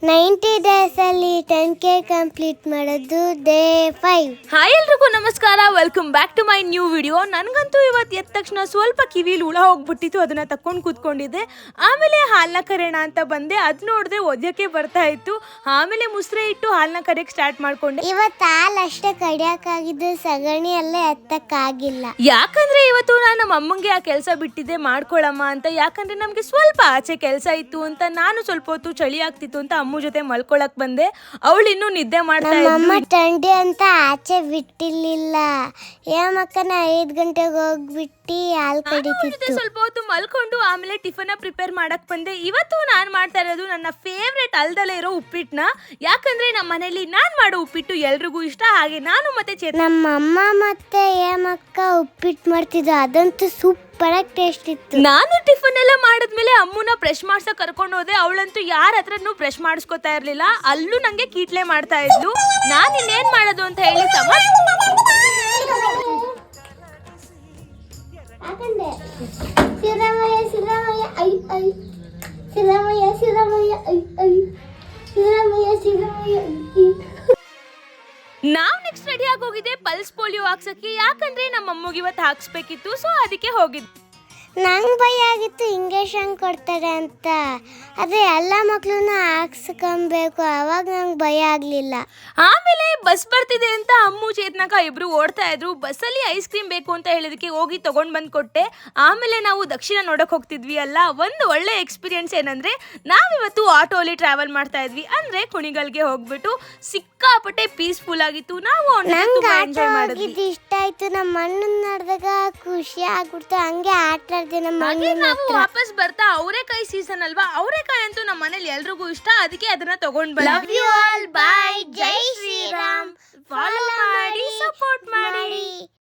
90 days ಅಲ್ಲಿ 10K complete ಮಾಡೋದು day 5. Hi ಎಲ್ರಿಗೂ ನಮಸ್ಕಾರ, welcome back to my new video. ನನಗಂತೂ ಇವತ್ತು ಎದ್ದ ತಕ್ಷಣ ಸ್ವಲ್ಪ ಕಿವಿಲಿ ಹುಳ ಹೋಗ್ಬಿಟ್ಟಿತ್ತು, ಅದನ್ನು ತಕೊಂಡು ಕೂತ್ಕೊಂಡಿದ್ದೆ. ಆಮೇಲೆ ಹಾಲನ್ನ ಕರೆಯೋಣ ಅಂತ ಬಂದೆ, ಅದು ನೋಡಿದ್ರೆ ಒದ್ಯಕ್ಕೆ ಬರ್ತಾ ಇತ್ತು. ಆಮೇಲೆ ಮುಸ್ರೆ ಇಟ್ಟು ಹಾಲನ್ನ ಕರೆಯಕ್ಕೆ ಸ್ಟಾರ್ಟ್ ಮಾಡ್ಕೊಂಡೆ. ಇವತ್ತು ಹಾಲು ಅಷ್ಟೇ ಕಡಿಯೋಕ್ಕಾಗಿದ್ದು, ಸಗಣಿ ಅಲ್ಲೇ ಎತ್ತಕ್ಕಾಗಿಲ್ಲ. ಯಾಕಂದ್ರೆ ಇವತ್ತು ನಾನು ನಮ್ಮ ಅಮ್ಮಂಗೆ ಆ ಕೆಲಸ ಬಿಟ್ಟಿದ್ದೆ ಮಾಡ್ಕೊಳಮ್ಮ ಅಂತ. ಯಾಕಂದ್ರೆ ನಮಗೆ ಸ್ವಲ್ಪ ಆಚೆ ಕೆಲಸ ಇತ್ತು ಅಂತ, ನಾನು ಸ್ವಲ್ಪ ಹೊತ್ತು ಚಳಿ ಆಗ್ತಿತ್ತು ಅಂತ ಅಮ್ಮ ಜೊತೆ ಮಲ್ಕೊಳಕ್ ಬಂದೆ. ಅವಳು ಇನ್ನೂ ನಿದ್ದೆ ಮಾಡ್ತಾ ಇದ್ಲು. ಥಂಡಿ ಅಂತ ಆಚೆ ಬಿಟ್ಟಿರ್ಲಿಲ್ಲ. ಏಮಕ್ಕನ 5 ಗಂಟೆಗೆ ಹೋಗ್ಬಿಟ್ಟು ಹಾಲು ಕಡಿತಿತ್ತು. ಸ್ವಲ್ಪ ಹೊತ್ತು ಮಲ್ಕೊಂಡು ಆಮೇಲೆ ಟಿಫನ್ ಪ್ರಿಪೇರ್ ಮಾಡಕ್ ಬಂದೆ. ಇವತ್ತು ನಾನು ಮಾಡ್ತಾ ಇರೋದು ನನ್ನ ಫೇವ್ರೆಟ್ ಅಲ್ದಲ್ಲೇ ಇರೋ ಉಪ್ಪಿಟ್ಟನ್ನ. ಯಾಕಂದ್ರೆ ನಮ್ಮ ಮನೇಲಿ ನಾನು ಮಾಡೋ ಉಪ್ಪಿಟ್ಟು ಎಲ್ರಿಗೂ ಇಷ್ಟ. ಹಾಗೆ ನಾನು ಮತ್ತೆ ನಮ್ಮ ಅಮ್ಮ ಮತ್ತೆ ಏಮಕ್ಕ ಉಪ್ಪಿಟ್ಟು ಮಾಡ್ತಿದ್ರು, ಅದಂತೂ ಸೂಪರ್ ಆಗಿ ಟೇಸ್ಟ್ ಇತ್ತು. ನಾನು ಟಿಫನ್ ಎಲ್ಲ ಮಾಡಿದ್ಮೇಲೆ ಅಮ್ಮನ ಬ್ರಷ್ ಮಾಡ್ಸಕ್ ಕರ್ಕೊಂಡು ಹೋದೆ. ಅವಳಂತೂ ಯಾರ ಹತ್ರನೂ ಬ್ರಷ್ ಮಾಡಿಸ್ಕೊತಾ ಇರ್ಲಿಲ್ಲ, ಅಲ್ಲೂ ನಂಗೆ ಕೀಟ್ಲೆ ಮಾಡ್ತಾ ಇದ್ಲು. ನಾನು ಇನ್ನೇನ್ ಮಾಡೋದು ಅಂತ ಹೇಳಿ ನಾವು ನೆಕ್ಸ್ಟ್ ರೆಡಿ ಆಗಿ ಹೋಗಿದ್ದೆ ಪಲ್ಸ್ ಪೋಲಿಯೋ ಹಾಕ್ಸಕ್ಕೆ. ಯಾಕಂದ್ರೆ ನಮ್ಮ ಅಮ್ಮಗೆ ಇವತ್ತು ಹಾಕ್ಸ್ಬೇಕಿತ್ತು, ಸೊ ಅದಕ್ಕೆ ಹೋಗಿದ್ದೆ. ನಂಗೆ ಭಯ ಆಗಿತ್ತು ಇಂಜೆಕ್ಷನ್ ಕೊಡ್ತಾರೆ ಅಂತ, ಅದೇ ಎಲ್ಲ ಮಕ್ಳನ್ನ ಹಾಕ್ಸ್ಕೊಬೇಕು, ಅವಾಗ ನಂಗೆ ಭಯ ಆಗಲಿಲ್ಲ. ಆಮೇಲೆ ಬಸ್ ಬರ್ತಿದೆ ಅಂತ ಅಮ್ಮು ಚೇತನಕ ಇಬ್ರು ಓಡ್ತಾ ಇದ್ರು. ಬಸ್ಸಲ್ಲಿ ಐಸ್ ಕ್ರೀಮ್ ಬೇಕು ಅಂತ ಹೇಳಿದಕ್ಕೆ ಹೋಗಿ ತಗೊಂಡ್ ಬಂದು ಕೊಟ್ಟೆ. ಆಮೇಲೆ ನಾವು ದಕ್ಷಿಣ ನೋಡಕ್ ಹೋಗ್ತಿದ್ವಿ ಅಲ್ಲ. ಒಂದು ಒಳ್ಳೆ ಎಕ್ಸ್ಪೀರಿಯನ್ಸ್ ಏನಂದ್ರೆ, ನಾವಿವತ್ತು ಆಟೋಲಿ ಟ್ರಾವೆಲ್ ಮಾಡ್ತಾ ಇದ್ವಿ. ಅಂದ್ರೆ ಕುಣಿಗಲ್ಗೆ ಹೋಗ್ಬಿಟ್ಟು ಸಿಕ್ಕಾಪಟ್ಟೆ ಪೀಸ್ಫುಲ್ ಆಗಿತ್ತು. ನಾವು ಎಂಜಾಯ್ ಮಾಡಿದ್ವಿ. ಇಷ್ಟ ಆಯ್ತು. ನಮ್ಮ ಅಣ್ಣನ ನೋಡಿದಾಗ ಖುಷಿ ಆಗ್ಬಿಡ್ತು. ಹಂಗೆ ಆಟ ನಾವು ವಾಪಸ್ ಬರ್ತಾ ಅವರೆಕಾಯಿ ಸೀಸನ್ ಅಲ್ವಾ, ಅವರೆಕಾಯಿ ಅಂತೂ ನಮ್ಮ ಮನೇಲಿ ಎಲ್ರಿಗೂ ಇಷ್ಟ. ಅದಕ್ಕೆ ಅದನ್ನ ತಗೊಂಡ್ ಬಂದ್ವಿ. Love you all, bye, Jai